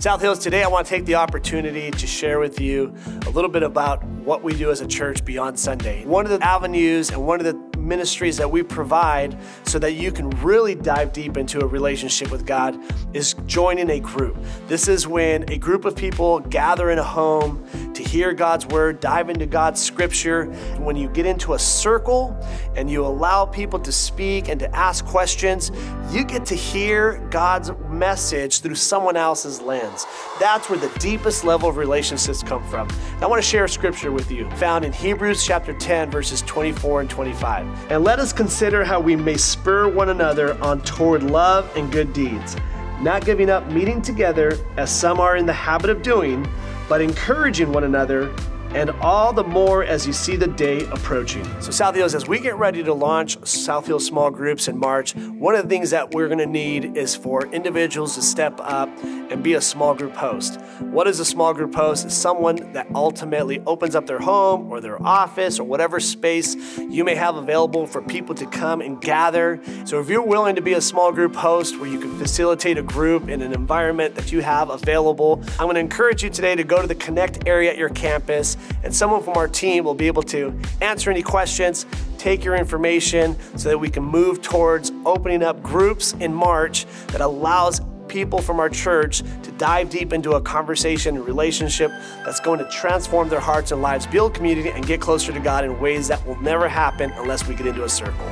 South Hills, today I want to take the opportunity to share with you a little bit about what we do as a church beyond Sunday. One of the avenues and one of the ministries that we provide so that you can really dive deep into a relationship with God is joining a group. This is when a group of people gather in a home to hear God's word, dive into God's scripture. When you get into a circle and you allow people to speak and to ask questions, you get to hear God's message through someone else's lens. That's where the deepest level of relationships come from. I want to share a scripture with you found in Hebrews chapter 10, verses 24 and 25. And let us consider how we may spur one another on toward love and good deeds, not giving up meeting together as some are in the habit of doing, but encouraging one another, and all the more as you see the day approaching. So South Hills, as we get ready to launch South Hills small groups in March, one of the things that we're gonna need is for individuals to step up and be a small group host. What is a small group host? It's someone that ultimately opens up their home or their office or whatever space you may have available for people to come and gather. So if you're willing to be a small group host where you can facilitate a group in an environment that you have available, I'm gonna encourage you today to go to the Connect area at your campus, and someone from our team will be able to answer any questions, take your information so that we can move towards opening up groups in March that allows people from our church to dive deep into a conversation and relationship that's going to transform their hearts and lives, build community, and get closer to God in ways that will never happen unless we get into a circle.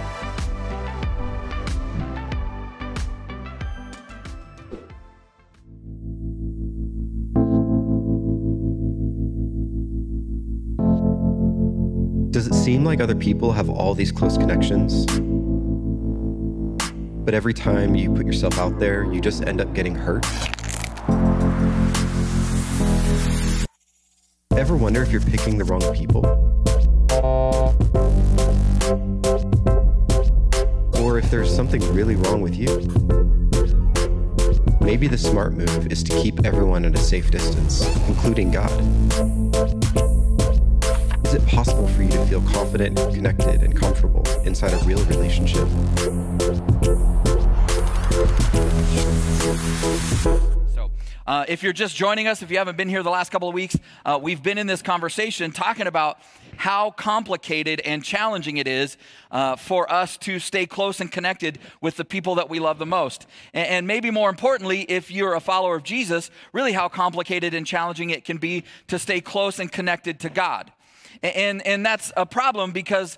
Does it seem like other people have all these close connections? But every time you put yourself out there, you just end up getting hurt? Ever wonder if you're picking the wrong people? Or if there's something really wrong with you? Maybe the smart move is to keep everyone at a safe distance, including God. Is it possible for you to feel confident, connected, and comfortable inside a real relationship? So, if you're just joining us, if you haven't been here the last couple of weeks, we've been in this conversation talking about how complicated and challenging it is for us to stay close and connected with the people that we love the most. And maybe more importantly, if you're a follower of Jesus, really how complicated and challenging it can be to stay close and connected to God. And that's a problem because,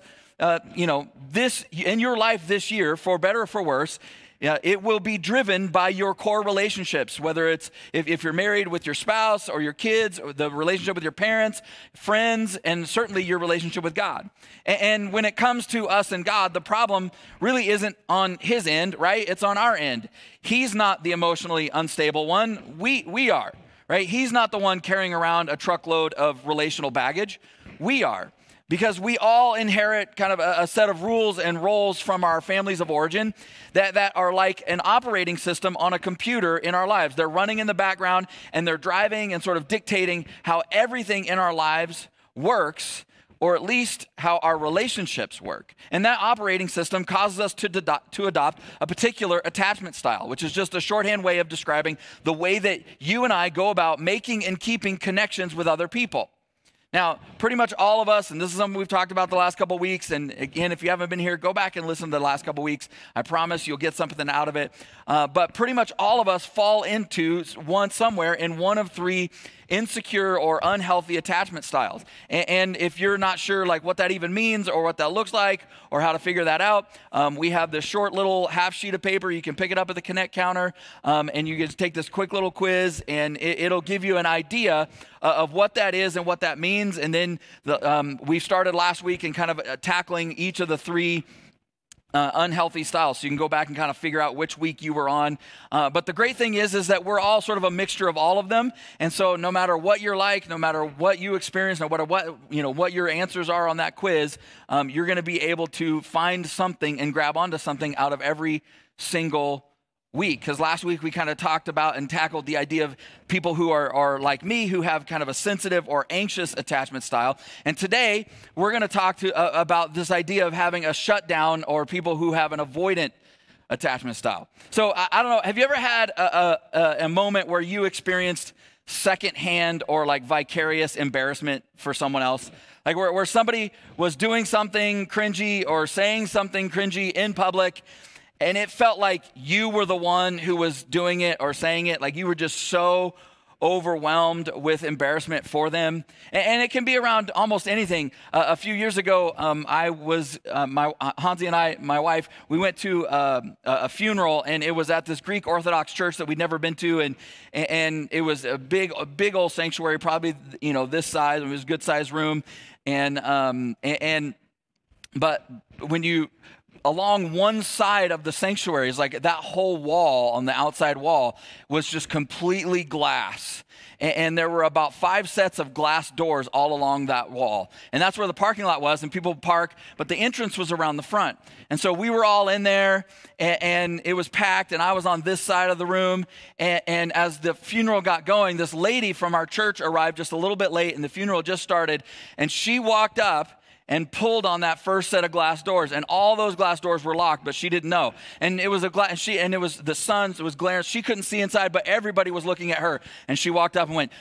this in your life this year, for better or for worse, it will be driven by your core relationships, whether it's if you're married with your spouse or your kids, or the relationship with your parents, friends, and certainly your relationship with God. And when it comes to us and God, the problem really isn't on his end, right? It's on our end. He's not the emotionally unstable one. We are, right? He's not the one carrying around a truckload of relational baggage. We are. Because we all inherit kind of a set of rules and roles from our families of origin that are like an operating system on a computer in our lives. They're running in the background and they're driving and sort of dictating how everything in our lives works, or at least how our relationships work. And that operating system causes us to adopt a particular attachment style, which is just a shorthand way of describing the way that you and I go about making and keeping connections with other people. Now, pretty much all of us, and this is something we've talked about the last couple of weeks, and again, if you haven't been here, go back and listen to the last couple of weeks. I promise you'll get something out of it. But pretty much all of us fall into somewhere in one of three insecure or unhealthy attachment styles. And if you're not sure like what that even means or what that looks like or how to figure that out, we have this short little half sheet of paper. You can pick it up at the Connect counter, and you can take this quick little quiz, and it'll give you an idea of what that is and what that means. And then we started last week in kind of tackling each of the three unhealthy styles. So you can go back and kind of figure out which week you were on. But the great thing is that we're all sort of a mixture of all of them. And so no matter what you're like, no matter what you experience, no matter what your answers are on that quiz, you're going to be able to find something and grab onto something out of every single week. Because last week we kind of talked about and tackled the idea of people who are like me, who have kind of a sensitive or anxious attachment style. And today we're going to talk about this idea of having a shutdown, or people who have an avoidant attachment style. So I don't know, have you ever had a moment where you experienced secondhand or like vicarious embarrassment for someone else? Like where somebody was doing something cringy or saying something cringy in public, and it felt like you were the one who was doing it or saying it, like you were just so overwhelmed with embarrassment for them. And it can be around almost anything. A few years ago, Hansi and I, my wife, we went to a funeral, and it was at this Greek Orthodox church that we'd never been to, and it was a big old sanctuary, probably this size. It was a good sized room, but when you along one side of the sanctuary is like that whole wall on the outside wall was just completely glass. And there were about 5 sets of glass doors all along that wall. And that's where the parking lot was, and people would park, but the entrance was around the front. And so we were all in there, and it was packed, and I was on this side of the room. And as the funeral got going, this lady from our church arrived just a little bit late, and the funeral just started, and she walked up and pulled on that first set of glass doors, and all those glass doors were locked, but she didn't know. And it was it was the sun, so it was glaring. She couldn't see inside, but everybody was looking at her. And she walked up and went,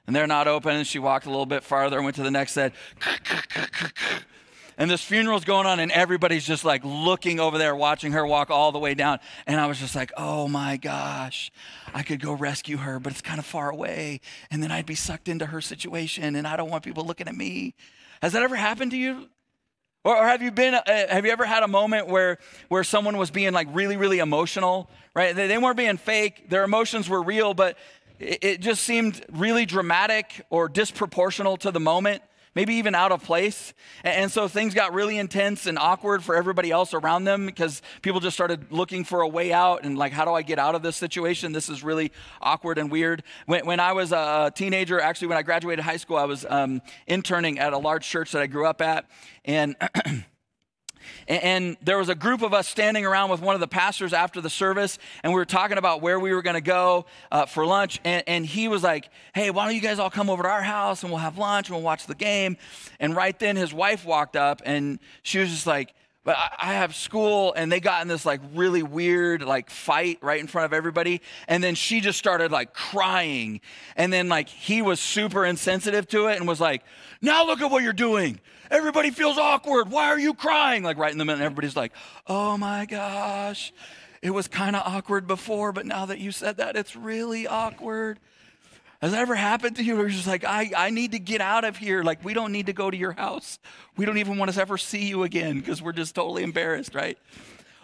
and they're not open. And she walked a little bit farther and went to the next set. And this funeral's going on, and everybody's just like looking over there, watching her walk all the way down. And I was just like, oh my gosh, I could go rescue her, but it's kind of far away. And then I'd be sucked into her situation, and I don't want people looking at me. Has that ever happened to you? Or have you ever had a moment where someone was being like really, really emotional, right? They weren't being fake. Their emotions were real, but it just seemed really dramatic or disproportional to the moment. Maybe even out of place. And so things got really intense and awkward for everybody else around them because people just started looking for a way out and like, how do I get out of this situation? This is really awkward and weird. When I was a teenager, actually when I graduated high school, I was interning at a large church that I grew up at. And there was a group of us standing around with one of the pastors after the service, and we were talking about where we were going to go for lunch. And he was like, hey, why don't you guys all come over to our house, and we'll have lunch, and we'll watch the game. And right then his wife walked up, and she was just like, but I have school, and they got in this like really weird like fight right in front of everybody. And then she just started like crying. And then like he was super insensitive to it and was like, now look at what you're doing. Everybody feels awkward. Why are you crying? Like right in the middle, and everybody's like, oh my gosh, it was kind of awkward before, but now that you said that, it's really awkward. Has that ever happened to you? Where you're just like, I need to get out of here. Like, we don't need to go to your house. We don't even want to ever see you again because we're just totally embarrassed, right?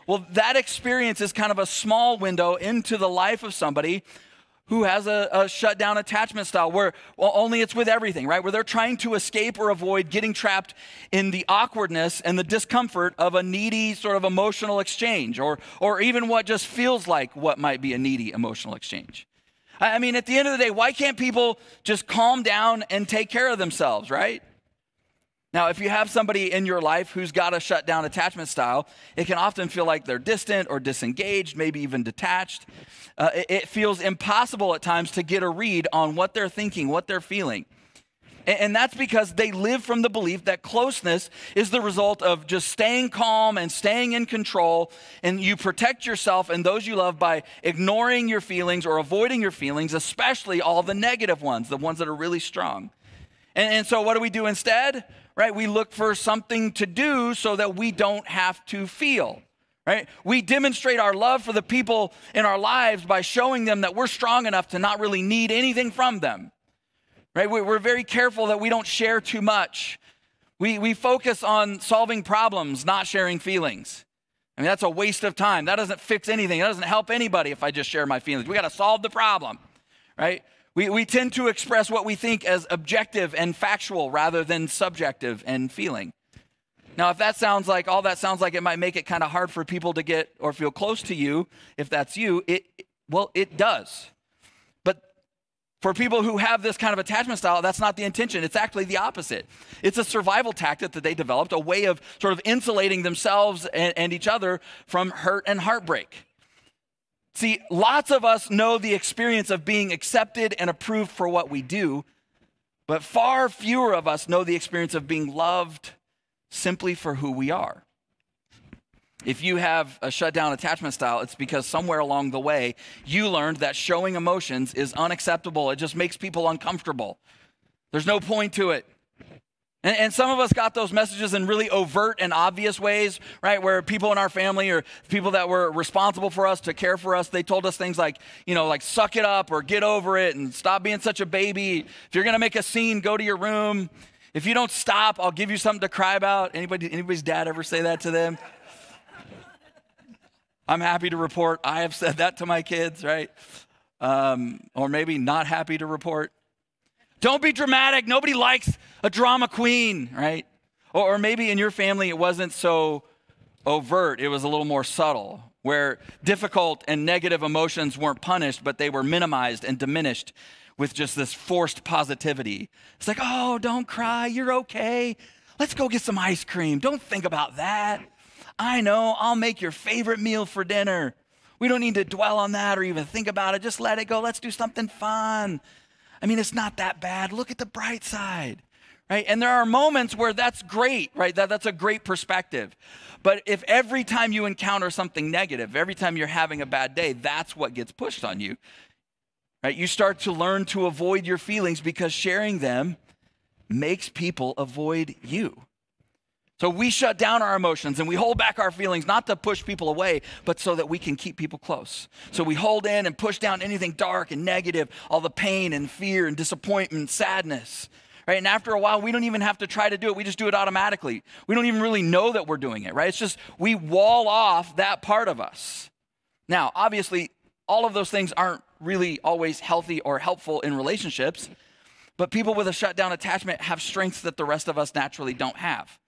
Well, that experience is kind of a small window into the life of somebody who has a shutdown attachment style where only it's with everything, right? Where they're trying to escape or avoid getting trapped in the awkwardness and the discomfort of a needy sort of emotional exchange or even what just feels like what might be a needy emotional exchange. I mean, at the end of the day, why can't people just calm down and take care of themselves, right? Now, if you have somebody in your life who's got a shutdown attachment style, it can often feel like they're distant or disengaged, maybe even detached. It feels impossible at times to get a read on what they're thinking, what they're feeling. And that's because they live from the belief that closeness is the result of just staying calm and staying in control. And you protect yourself and those you love by ignoring your feelings or avoiding your feelings, especially all the negative ones, the ones that are really strong. And so what do we do instead? Right? We look for something to do so that we don't have to feel. Right? We demonstrate our love for the people in our lives by showing them that we're strong enough to not really need anything from them. Right? We're very careful that we don't share too much. We focus on solving problems, not sharing feelings. I mean, that's a waste of time. That doesn't fix anything. It doesn't help anybody if I just share my feelings. We got to solve the problem, right? We tend to express what we think as objective and factual rather than subjective and feeling. Now, if that sounds like, all that sounds like it might make it kind of hard for people to get or feel close to you, if that's you, it does. For people who have this kind of attachment style, that's not the intention. It's actually the opposite. It's a survival tactic that they developed, a way of sort of insulating themselves and each other from hurt and heartbreak. See, lots of us know the experience of being accepted and approved for what we do, but far fewer of us know the experience of being loved simply for who we are. If you have a shutdown attachment style, it's because somewhere along the way, you learned that showing emotions is unacceptable. It just makes people uncomfortable. There's no point to it. And some of us got those messages in really overt and obvious ways, right? Where people in our family or people that were responsible for us to care for us, they told us things like, like suck it up or get over it and stop being such a baby. If you're going to make a scene, go to your room. If you don't stop, I'll give you something to cry about. Anybody's dad ever say that to them? I'm happy to report I have said that to my kids, right? Or maybe not happy to report. Don't be dramatic. Nobody likes a drama queen, right? Or maybe in your family it wasn't so overt. It was a little more subtle, where difficult and negative emotions weren't punished, but they were minimized and diminished with just this forced positivity. It's like, oh, don't cry. You're okay. Let's go get some ice cream. Don't think about that. I know. I'll make your favorite meal for dinner. We don't need to dwell on that or even think about it. Just let it go. Let's do something fun. I mean, it's not that bad. Look at the bright side, right? And there are moments where that's great, right? That's a great perspective. But if every time you encounter something negative, every time you're having a bad day, that's what gets pushed on you, right? You start to learn to avoid your feelings because sharing them makes people avoid you. So we shut down our emotions and we hold back our feelings, not to push people away, but so that we can keep people close. So we hold in and push down anything dark and negative, all the pain and fear and disappointment, sadness, right? And after a while, we don't even have to try to do it. We just do it automatically. We don't even really know that we're doing it, right? It's just we wall off that part of us. Now, obviously, all of those things aren't really always healthy or helpful in relationships, but people with a shutdown attachment have strengths that the rest of us naturally don't have.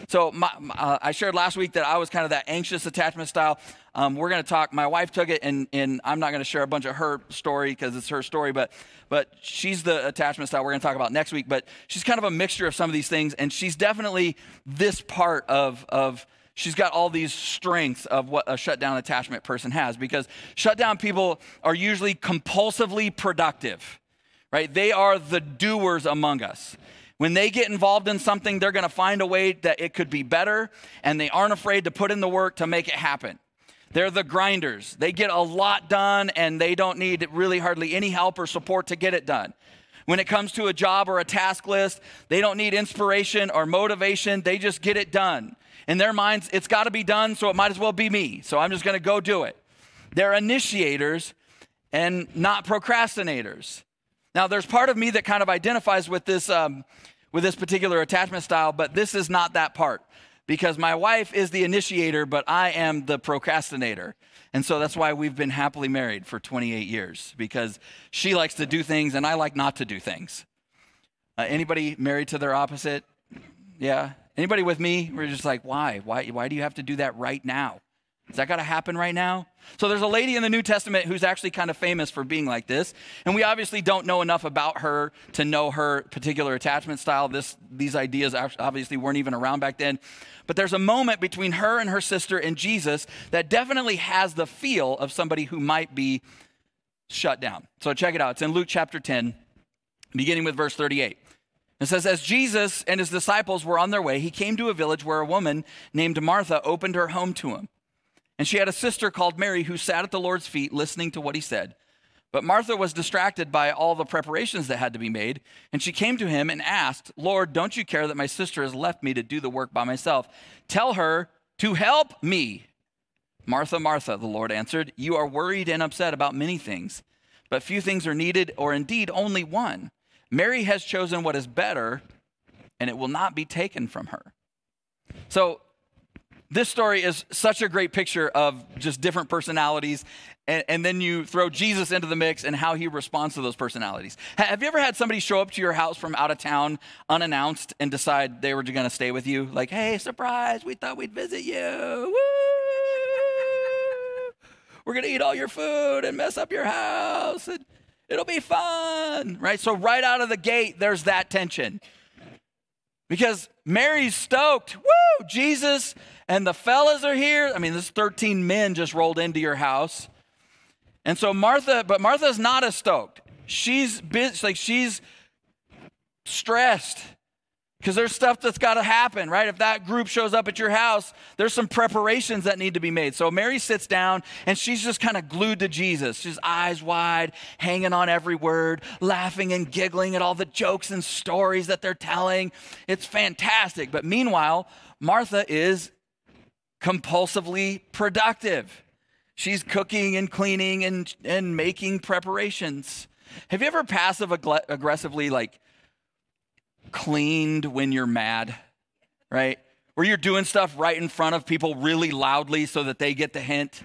So I shared last week that I was kind of that anxious attachment style. We're going to talk. My wife took it, and I'm not going to share a bunch of her story because it's her story, but she's the attachment style we're going to talk about next week. But she's kind of a mixture of some of these things, and she's definitely this part of she's got all these strengths of what a shutdown attachment person has, because shutdown people are usually compulsively productive, right? They are the doers among us. When they get involved in something, they're going to find a way that it could be better, and they aren't afraid to put in the work to make it happen. They're the grinders. They get a lot done, and they don't need really hardly any help or support to get it done. When it comes to a job or a task list, they don't need inspiration or motivation. They just get it done. In their minds, it's got to be done, so it might as well be me. So I'm just going to go do it. They're initiators and not procrastinators. Now, there's part of me that kind of identifies with this particular attachment style, but this is not that part, because my wife is the initiator, but I am the procrastinator. And so that's why we've been happily married for 28 years, because she likes to do things and I like not to do things. Anybody married to their opposite? Yeah. Anybody with me? We're just like, why? Why do you have to do that right now? Is that got to happen right now? So there's a lady in the New Testament who's actually kind of famous for being like this. And we obviously don't know enough about her to know her particular attachment style. These ideas obviously weren't even around back then. But there's a moment between her and her sister and Jesus that definitely has the feel of somebody who might be shut down. So check it out. It's in Luke chapter 10, beginning with verse 38. It says, as Jesus and his disciples were on their way, he came to a village where a woman named Martha opened her home to him. And she had a sister called Mary who sat at the Lord's feet listening to what he said. But Martha was distracted by all the preparations that had to be made. And she came to him and asked, Lord, don't you care that my sister has left me to do the work by myself? Tell her to help me. Martha, Martha, the Lord answered, you are worried and upset about many things, but few things are needed, or indeed only one. Mary has chosen what is better, and it will not be taken from her. So this story is such a great picture of just different personalities, and then you throw Jesus into the mix and how he responds to those personalities. Have you ever had somebody show up to your house from out of town unannounced and decide they were going to stay with you? Like, hey, surprise, we thought we'd visit you. Woo! We're going to eat all your food and mess up your house, and it'll be fun, right? So right out of the gate, there's that tension. Because Mary's stoked. Woo! Jesus and the fellas are here. I mean, this 13 men just rolled into your house. And so Martha's not as stoked. She's stressed. Because there's stuff that's got to happen, right? If that group shows up at your house, there's some preparations that need to be made. So Mary sits down, and she's just kind of glued to Jesus. She's eyes wide, hanging on every word, laughing and giggling at all the jokes and stories that they're telling. It's fantastic. But meanwhile, Martha is compulsively productive. She's cooking and cleaning and making preparations. Have you ever passive-aggressively, cleaned when you're mad, right? Where you're doing stuff right in front of people really loudly so that they get the hint.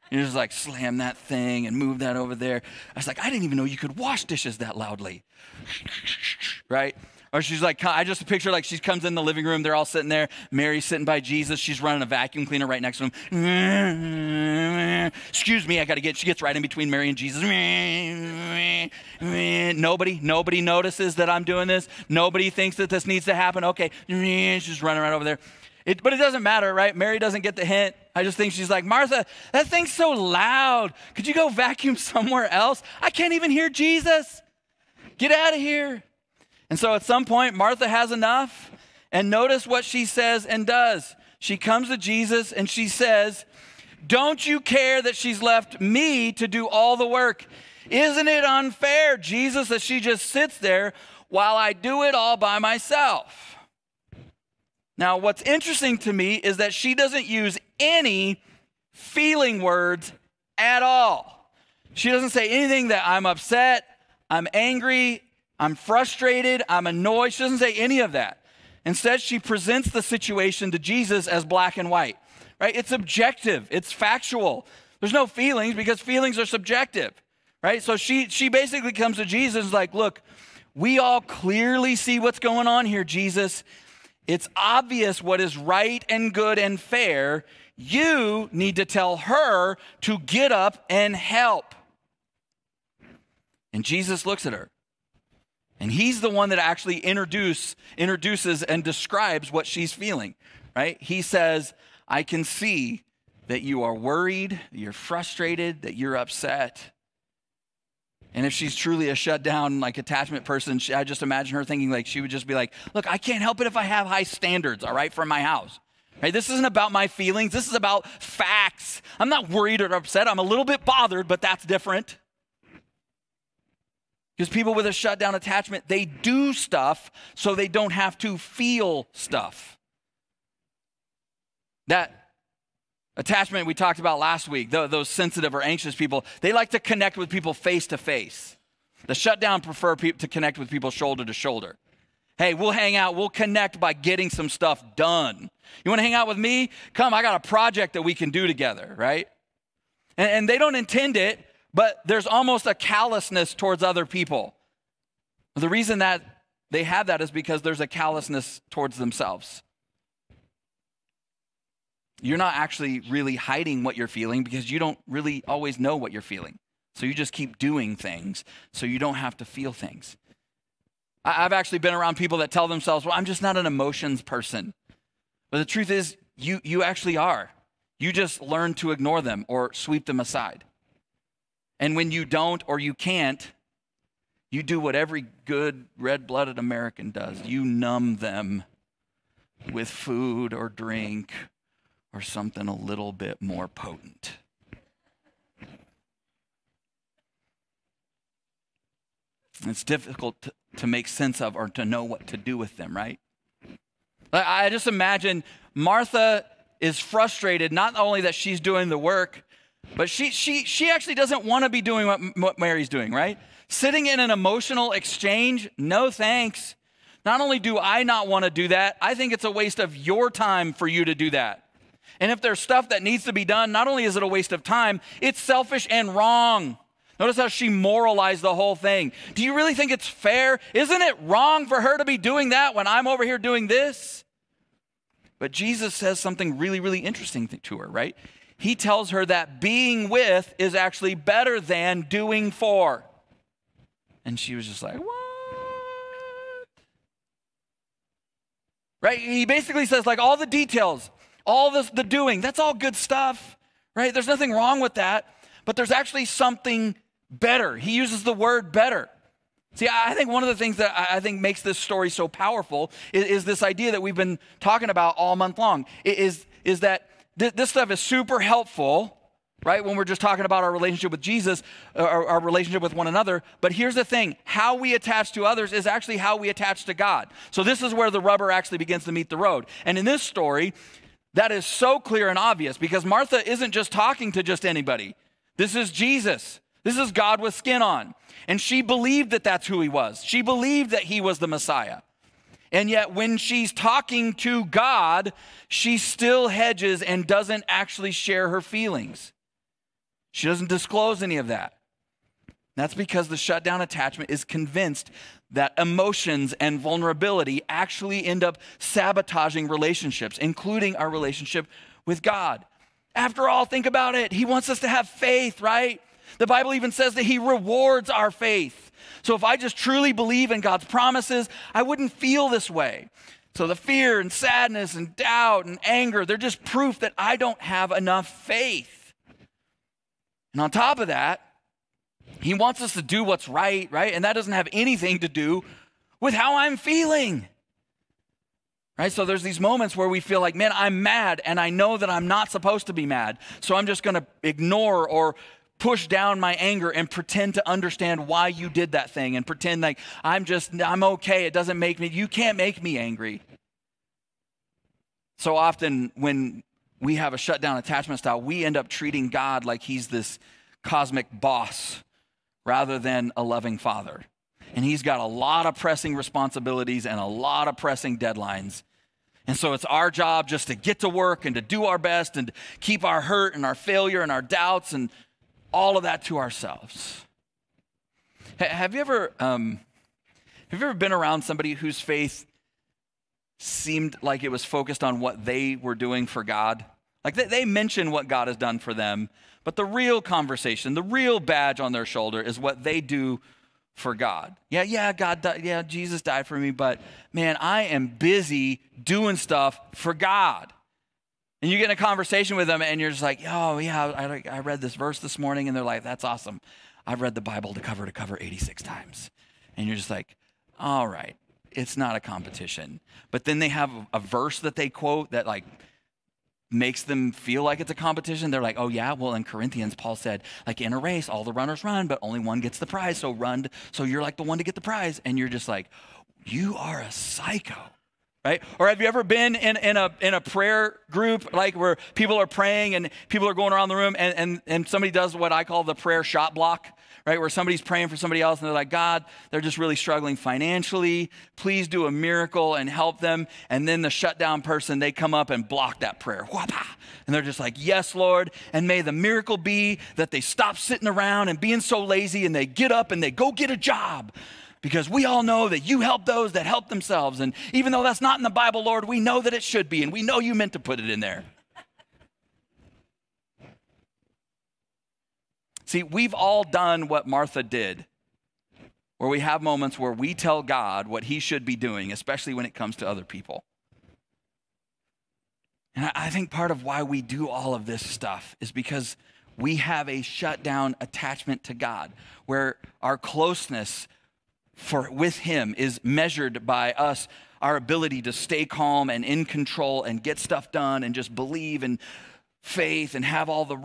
You're just like, slam that thing and move that over there. I was like, I didn't even know you could wash dishes that loudly, right? Or she's like, I just picture like she comes in the living room, they're all sitting there, Mary's sitting by Jesus, she's running a vacuum cleaner right next to him. Excuse me, she gets right in between Mary and Jesus. Nobody notices that I'm doing this. Nobody thinks that this needs to happen. Okay, she's running right over there. But it doesn't matter, right? Mary doesn't get the hint. I just think she's like, Martha, that thing's so loud. Could you go vacuum somewhere else? I can't even hear Jesus. Get out of here. And so at some point, Martha has enough, and notice what she says and does. She comes to Jesus and she says, don't you care that she's left me to do all the work? Isn't it unfair, Jesus, that she just sits there while I do it all by myself? Now, what's interesting to me is that she doesn't use any feeling words at all. She doesn't say anything that I'm upset, I'm angry, I'm frustrated, I'm annoyed. She doesn't say any of that. Instead, she presents the situation to Jesus as black and white, right? It's objective, it's factual. There's no feelings because feelings are subjective, right? So she basically comes to Jesus and is like, look, we all clearly see what's going on here, Jesus. It's obvious what is right and good and fair. You need to tell her to get up and help. And Jesus looks at her. And he's the one that actually introduces and describes what she's feeling, right? He says, I can see that you are worried, you're frustrated, that you're upset. And if she's truly a shutdown, attachment person, I just imagine her thinking she would just be like, look, I can't help it if I have high standards, all right, for my house. Right? This isn't about my feelings. This is about facts. I'm not worried or upset. I'm a little bit bothered, but that's different. Because people with a shutdown attachment, they do stuff so they don't have to feel stuff. That attachment we talked about last week, those sensitive or anxious people, they like to connect with people face to face. The shutdown prefer to connect with people shoulder to shoulder. Hey, we'll hang out, we'll connect by getting some stuff done. You want to hang out with me? Come, I got a project that we can do together, right? And they don't intend it, but there's almost a callousness towards other people. The reason that they have that is because there's a callousness towards themselves. You're not actually really hiding what you're feeling because you don't really always know what you're feeling. So you just keep doing things so you don't have to feel things. I've actually been around people that tell themselves, well, I'm just not an emotions person. But the truth is, you actually are. You just learn to ignore them or sweep them aside. And when you don't or you can't, you do what every good red-blooded American does. You numb them with food or drink or something a little bit more potent. It's difficult to make sense of or to know what to do with them, right? I just imagine Martha is frustrated, not only that she's doing the work, but she actually doesn't want to be doing what Mary's doing, right? Sitting in an emotional exchange, no thanks. Not only do I not want to do that, I think it's a waste of your time for you to do that. And if there's stuff that needs to be done, not only is it a waste of time, it's selfish and wrong. Notice how she moralized the whole thing. Do you really think it's fair? Isn't it wrong for her to be doing that when I'm over here doing this? But Jesus says something really, really interesting to her, right? He tells her that being with is actually better than doing for. And she was just like, what? Right? He basically says all the details, all the doing, that's all good stuff, right? There's nothing wrong with that, but there's actually something better. He uses the word better. See, I think one of the things that I think makes this story so powerful is this idea that we've been talking about all month long, is that this stuff is super helpful, right, when we're just talking about our relationship with Jesus, our relationship with one another. But here's the thing, how we attach to others is actually how we attach to God. So this is where the rubber actually begins to meet the road. And in this story, that is so clear and obvious because Martha isn't just talking to just anybody. This is Jesus. This is God with skin on. And she believed that that's who he was. She believed that he was the Messiah. And yet when she's talking to God, she still hedges and doesn't actually share her feelings. She doesn't disclose any of that. That's because the shutdown attachment is convinced that emotions and vulnerability actually end up sabotaging relationships, including our relationship with God. After all, think about it. He wants us to have faith, right? The Bible even says that he rewards our faith. So if I just truly believe in God's promises, I wouldn't feel this way. So the fear and sadness and doubt and anger, they're just proof that I don't have enough faith. And on top of that, he wants us to do what's right? And that doesn't have anything to do with how I'm feeling. Right? So there's these moments where we feel like, man, I'm mad and I know that I'm not supposed to be mad. So I'm just going to ignore or push down my anger and pretend to understand why you did that thing and pretend like I'm okay. It doesn't make me, you can't make me angry. So often when we have a shutdown attachment style, we end up treating God like he's this cosmic boss rather than a loving father. And he's got a lot of pressing responsibilities and a lot of pressing deadlines. And so it's our job just to get to work and to do our best and to keep our hurt and our failure and our doubts and all of that to ourselves. Have you ever been around somebody whose faith seemed like it was focused on what they were doing for God? Like they mention what God has done for them, but the real conversation, the real badge on their shoulder is what they do for God. God died, Jesus died for me, but man, I am busy doing stuff for God. And you get in a conversation with them and you're just like, oh yeah, I read this verse this morning, and they're like, that's awesome. I've read the Bible to cover 86 times. And you're just like, all right, it's not a competition. But then they have a verse that they quote that like makes them feel like it's a competition. They're like, oh yeah, well in Corinthians, Paul said, like in a race, all the runners run, but only one gets the prize. So you're like the one to get the prize. And you're just like, you are a psycho. Right? Or have you ever been in a prayer group like where people are praying and people are going around the room and somebody does what I call the prayer shot block, right? Where somebody's praying for somebody else and they're like, God, they're just really struggling financially. Please do a miracle and help them. And then the shutdown person, they come up and block that prayer. And they're just like, yes, Lord. And may the miracle be that they stop sitting around and being so lazy and they get up and they go get a job. Because we all know that you help those that help themselves. And even though that's not in the Bible, Lord, we know that it should be. And we know you meant to put it in there. See, we've all done what Martha did, where we have moments where we tell God what he should be doing, especially when it comes to other people. And I think part of why we do all of this stuff is because we have a shutdown attachment to God, where our closeness with him is measured by us, our ability to stay calm and in control and get stuff done and just believe in faith and check all the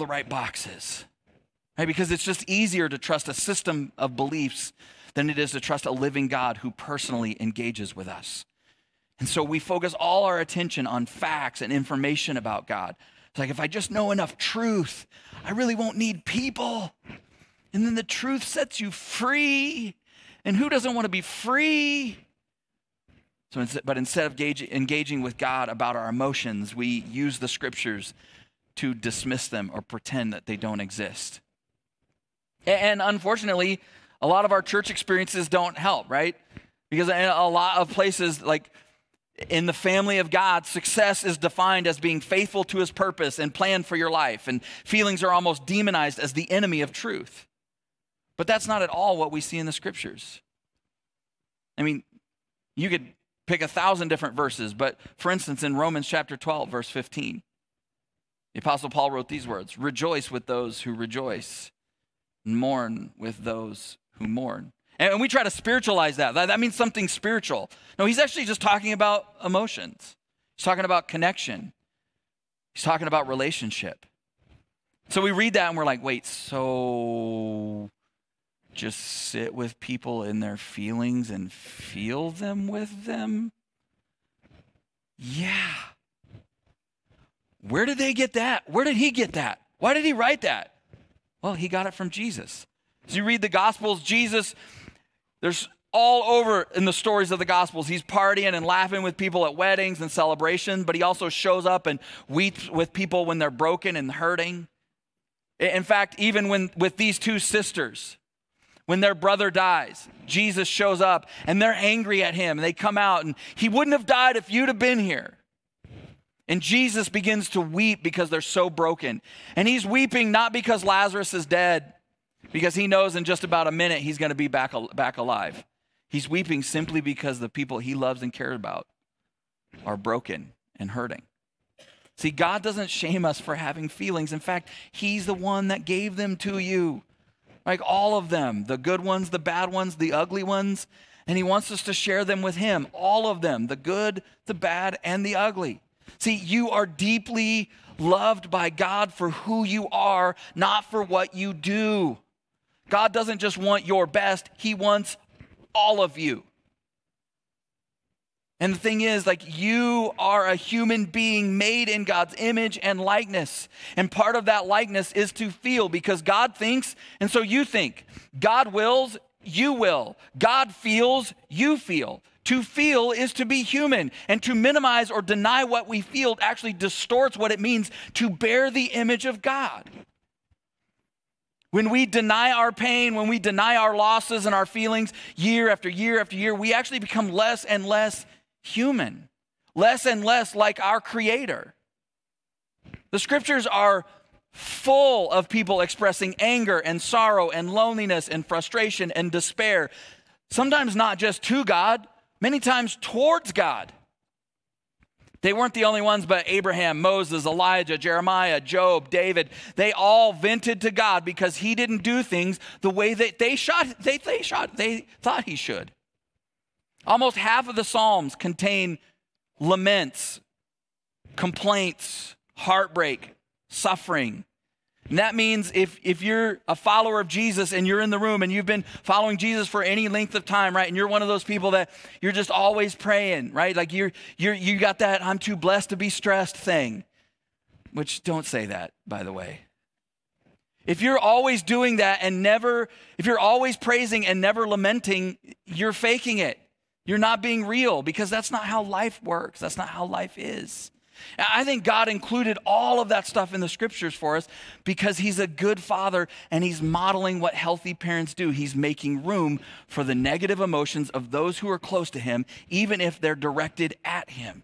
right boxes. Right? Because it's just easier to trust a system of beliefs than it is to trust a living God who personally engages with us. And so we focus all our attention on facts and information about God. It's like, if I just know enough truth, I really won't need people. And then the truth sets you free. And who doesn't want to be free? But instead of engaging with God about our emotions, we use the scriptures to dismiss them or pretend that they don't exist. And unfortunately, a lot of our church experiences don't help, right? Because in a lot of places, like in the family of God, success is defined as being faithful to his purpose and plan for your life. And feelings are almost demonized as the enemy of truth. But that's not at all what we see in the scriptures. I mean, you could pick 1,000 different verses, but for instance, in Romans chapter 12, verse 15, the Apostle Paul wrote these words: rejoice with those who rejoice, and mourn with those who mourn. And we try to spiritualize that. That means something spiritual. No, he's actually just talking about emotions. He's talking about connection. He's talking about relationship. So we read that and we're like, wait, so just sit with people in their feelings and feel them with them? Yeah. Where did they get that? Where did he get that? Why did he write that? Well, he got it from Jesus. As you read the Gospels, Jesus, there's all over in the stories of the Gospels, he's partying and laughing with people at weddings and celebrations, but he also shows up and weeps with people when they're broken and hurting. In fact, even with these two sisters, when their brother dies, Jesus shows up and they're angry at him. And they come out and he wouldn't have died if you'd have been here. And Jesus begins to weep because they're so broken. And he's weeping not because Lazarus is dead, because he knows in just about a minute he's going to be back alive. He's weeping simply because the people he loves and cares about are broken and hurting. See, God doesn't shame us for having feelings. In fact, he's the one that gave them to you. Like all of them, the good ones, the bad ones, the ugly ones. And he wants us to share them with him. All of them, the good, the bad, and the ugly. See, you are deeply loved by God for who you are, not for what you do. God doesn't just want your best. He wants all of you. And the thing is, like, you are a human being made in God's image and likeness. And part of that likeness is to feel, because God thinks, and so you think. God wills, you will. God feels, you feel. To feel is to be human. And to minimize or deny what we feel actually distorts what it means to bear the image of God. When we deny our pain, when we deny our losses and our feelings year after year after year, we actually become less and less human, less and less like our Creator. The scriptures are full of people expressing anger and sorrow and loneliness and frustration and despair. Sometimes not just to God, many times towards God. They weren't the only ones, but Abraham, Moses, Elijah, Jeremiah, Job, David, they all vented to God because he didn't do things the way that they thought he should. Almost half of the Psalms contain laments, complaints, heartbreak, suffering. And that means if you're a follower of Jesus and you're in the room and you've been following Jesus for any length of time, right? And you're one of those people that you're just always praying, right? Like you got that I'm too blessed to be stressed thing, which don't say that, by the way. If you're always doing that and if you're always praising and never lamenting, you're faking it. You're not being real, because that's not how life works. That's not how life is. I think God included all of that stuff in the scriptures for us because he's a good father and he's modeling what healthy parents do. He's making room for the negative emotions of those who are close to him, even if they're directed at him.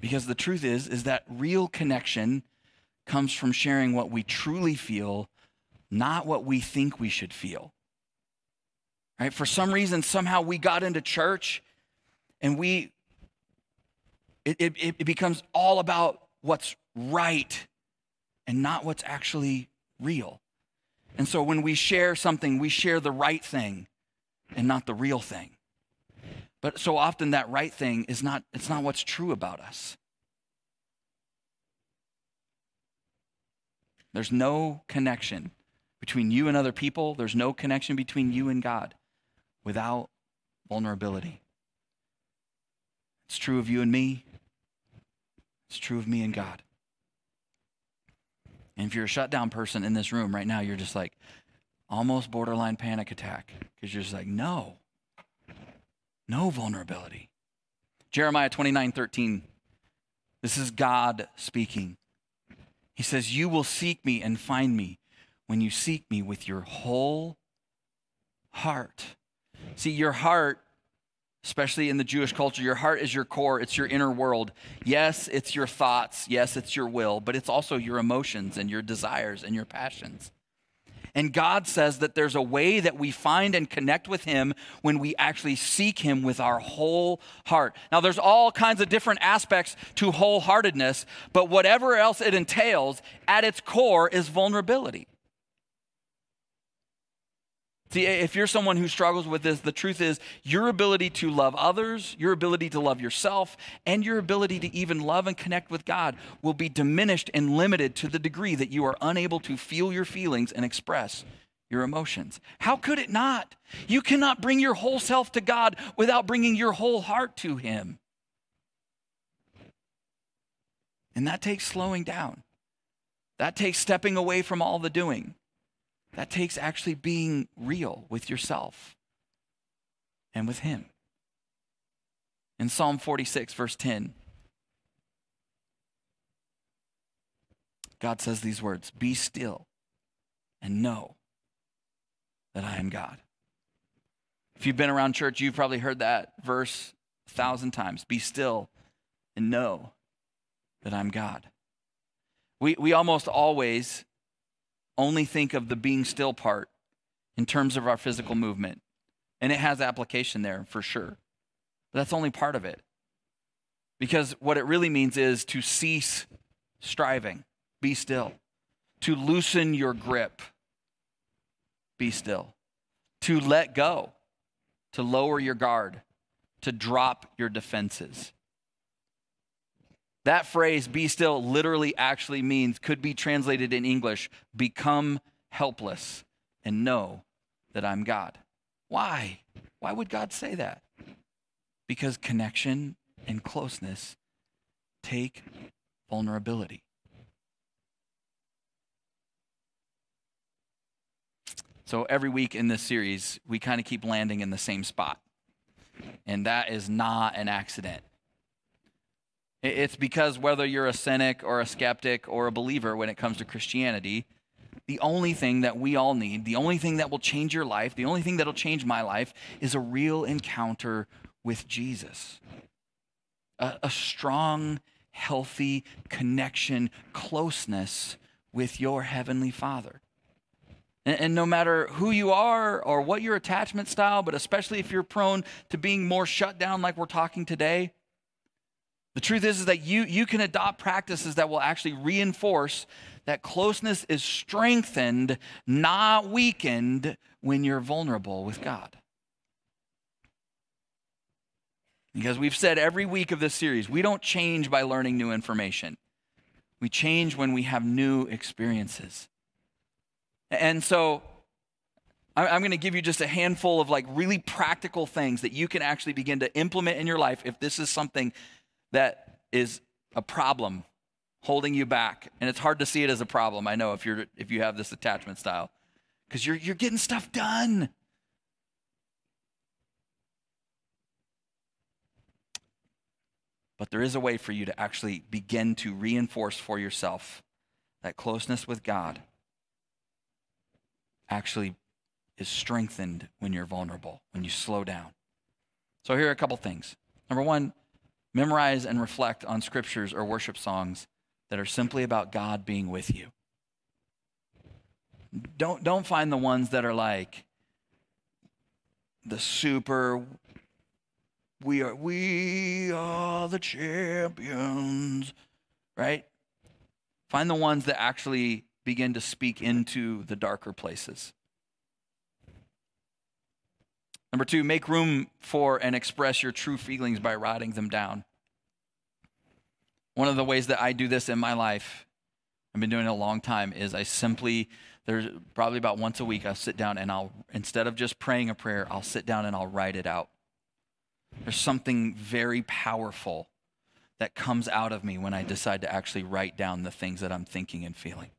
Because the truth is that real connection comes from sharing what we truly feel, not what we think we should feel. Right? For some reason, somehow we got into church and it becomes all about what's right and not what's actually real. And so when we share something, we share the right thing and not the real thing. But so often that right thing it's not what's true about us. There's no connection between you and other people. There's no connection between you and God without vulnerability. It's true of you and me. It's true of me and God. And if you're a shutdown person in this room right now, you're just like almost borderline panic attack, because you're just like, no vulnerability. Jeremiah 29:13. This is God speaking. He says, you will seek me and find me when you seek me with your whole heart. See, your heart, especially in the Jewish culture, your heart is your core. It's your inner world. Yes, it's your thoughts. Yes, it's your will, but it's also your emotions and your desires and your passions. And God says that there's a way that we find and connect with him when we actually seek him with our whole heart. Now, there's all kinds of different aspects to wholeheartedness, but whatever else it entails, at its core is vulnerability. See, if you're someone who struggles with this, the truth is your ability to love others, your ability to love yourself, and your ability to even love and connect with God will be diminished and limited to the degree that you are unable to feel your feelings and express your emotions. How could it not? You cannot bring your whole self to God without bringing your whole heart to Him. And that takes slowing down. That takes stepping away from all the doing. That takes actually being real with yourself and with Him. In Psalm 46, verse 10, God says these words, "Be still and know that I am God." If you've been around church, you've probably heard that verse 1,000 times. Be still and know that I'm God. We almost always only think of the being still part in terms of our physical movement. And it has application there for sure. But that's only part of it. Because what it really means is to cease striving. Be still. To loosen your grip. Be still. To let go. To lower your guard. To drop your defenses. That phrase, be still, literally actually means, could be translated in English, become helpless and know that I'm God. Why? Why would God say that? Because connection and closeness take vulnerability. So every week in this series, we kind of keep landing in the same spot. And that is not an accident. It's because whether you're a cynic or a skeptic or a believer when it comes to Christianity, the only thing that we all need, the only thing that will change your life, the only thing that will change my life is a real encounter with Jesus. A strong, healthy connection, closeness with your Heavenly Father. And no matter who you are or what your attachment style, but especially if you're prone to being more shut down like we're talking today, the truth is that you can adopt practices that will actually reinforce that closeness is strengthened, not weakened, when you're vulnerable with God. Because we've said every week of this series, we don't change by learning new information. We change when we have new experiences. And so I'm going to give you just a handful of like really practical things that you can actually begin to implement in your life if this is something that is a problem holding you back. And it's hard to see it as a problem, I know, if you have this attachment style, because you're getting stuff done. But there is a way for you to actually begin to reinforce for yourself that closeness with God actually is strengthened when you're vulnerable, when you slow down. So here are a couple things. Number one, memorize and reflect on scriptures or worship songs that are simply about God being with you. Don't find the ones that are like the super, we are the champions, right? Find the ones that actually begin to speak into the darker places. Number two, make room for and express your true feelings by writing them down. One of the ways that I do this in my life, I've been doing it a long time, is there's probably about once a week, I'll sit down and instead of just praying a prayer, I'll sit down and I'll write it out. There's something very powerful that comes out of me when I decide to actually write down the things that I'm thinking and feeling.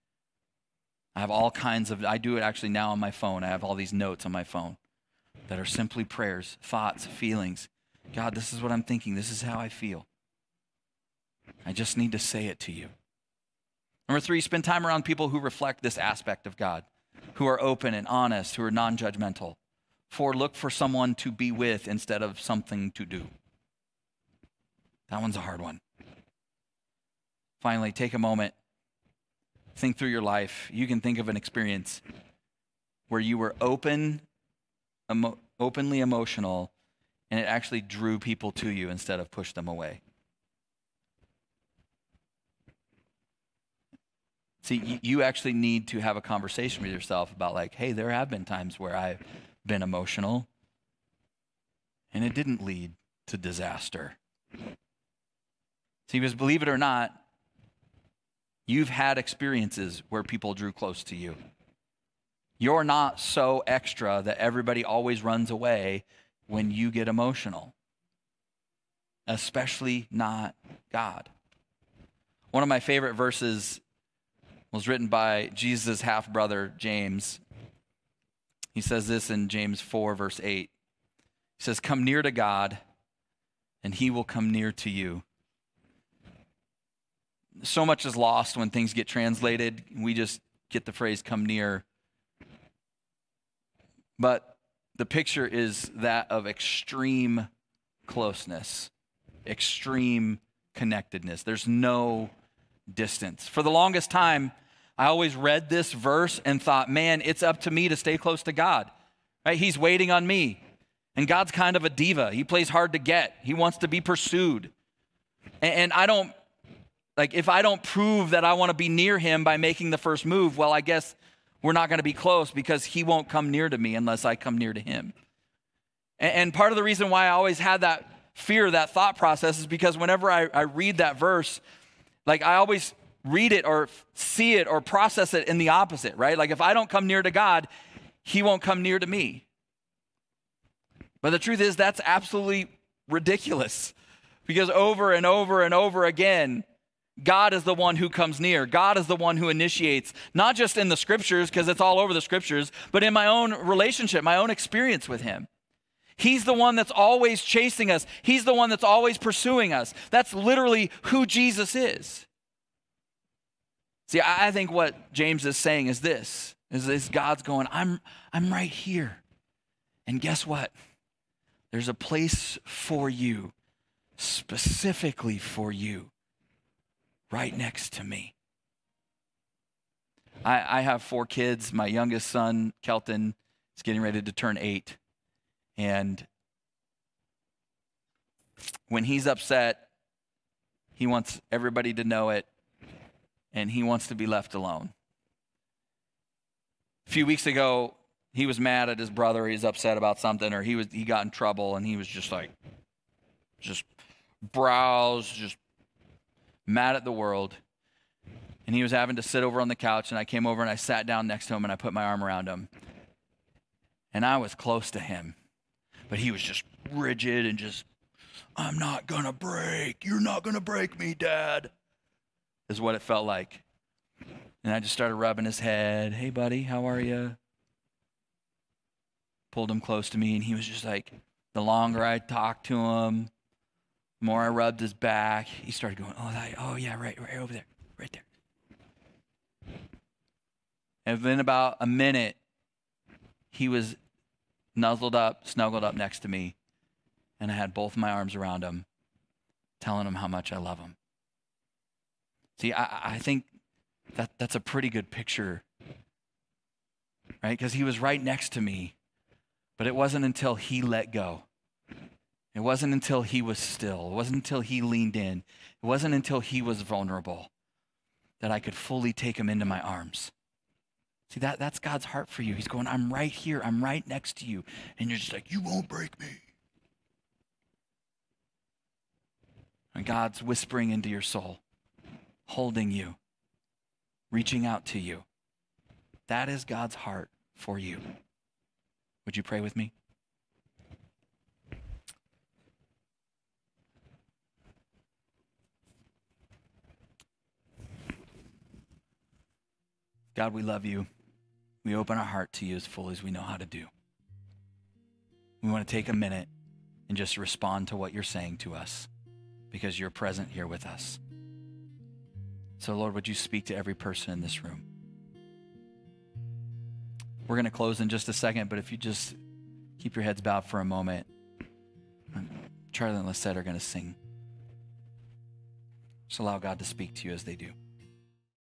I do it actually now on my phone. I have all these notes on my phone that are simply prayers, thoughts, feelings. God, this is what I'm thinking. This is how I feel. I just need to say it to you. Number three, spend time around people who reflect this aspect of God, who are open and honest, who are non-judgmental. 4, look for someone to be with instead of something to do. That one's a hard one. Finally, take a moment. Think through your life. You can think of an experience where you were openly emotional, and it actually drew people to you instead of pushed them away. See, you actually need to have a conversation with yourself about like, hey, there have been times where I've been emotional and it didn't lead to disaster. See, because believe it or not, you've had experiences where people drew close to you. You're not so extra that everybody always runs away when you get emotional, especially not God. One of my favorite verses was written by Jesus' half-brother, James. He says this in James 4, verse 8. He says, "Come near to God, and he will come near to you." So much is lost when things get translated. We just get the phrase, "come near." But the picture is that of extreme closeness, extreme connectedness. There's no distance. For the longest time, I always read this verse and thought, man, it's up to me to stay close to God. Right? He's waiting on me. And God's kind of a diva. He plays hard to get. He wants to be pursued. And I don't, like, if I don't prove that I want to be near him by making the first move, well, I guess we're not going to be close because he won't come near to me unless I come near to him. And part of the reason why I always had that fear, that thought process, is because whenever I read that verse, like I always read it or see it or process it in the opposite, right? Like if I don't come near to God, he won't come near to me. But the truth is that's absolutely ridiculous because over and over and over again, God is the one who comes near. God is the one who initiates, not just in the scriptures, because it's all over the scriptures, but in my own relationship, my own experience with him. He's the one that's always chasing us. He's the one that's always pursuing us. That's literally who Jesus is. See, I think what James is saying is this, is God's going, I'm right here. And guess what? There's a place for you, specifically for you, right next to me. I have 4 kids. My youngest son, Kelton, is getting ready to turn 8. And when he's upset, he wants everybody to know it, and he wants to be left alone. A few weeks ago, he was mad at his brother. He was upset about something, or he got in trouble, and he was just brows, just mad at the world. And he was having to sit over on the couch, and I came over and I sat down next to him and I put my arm around him. And I was close to him, but he was just rigid and just, I'm not gonna break. You're not gonna break me, Dad, is what it felt like. And I just started rubbing his head. Hey, buddy, how are you? Pulled him close to me, and he was just like, the longer I talked to him, the more I rubbed his back, he started going, oh yeah, right over there, right there. And within about a minute, he was snuggled up next to me, and I had both my arms around him, telling him how much I love him. See, I think that's a pretty good picture, right? Because he was right next to me, but it wasn't until he let go. It wasn't until he was still. It wasn't until he leaned in. It wasn't until he was vulnerable that I could fully take him into my arms. See, that's God's heart for you. He's going, I'm right here. I'm right next to you. And you're just like, you won't break me. And God's whispering into your soul, holding you, reaching out to you. That is God's heart for you. Would you pray with me? God, we love you. We open our heart to you as fully as we know how to do. We want to take a minute and just respond to what you're saying to us because you're present here with us. So, Lord, would you speak to every person in this room? We're going to close in just a second, but if you just keep your heads bowed for a moment, Charlie and Lisette are going to sing. Just allow God to speak to you as they do.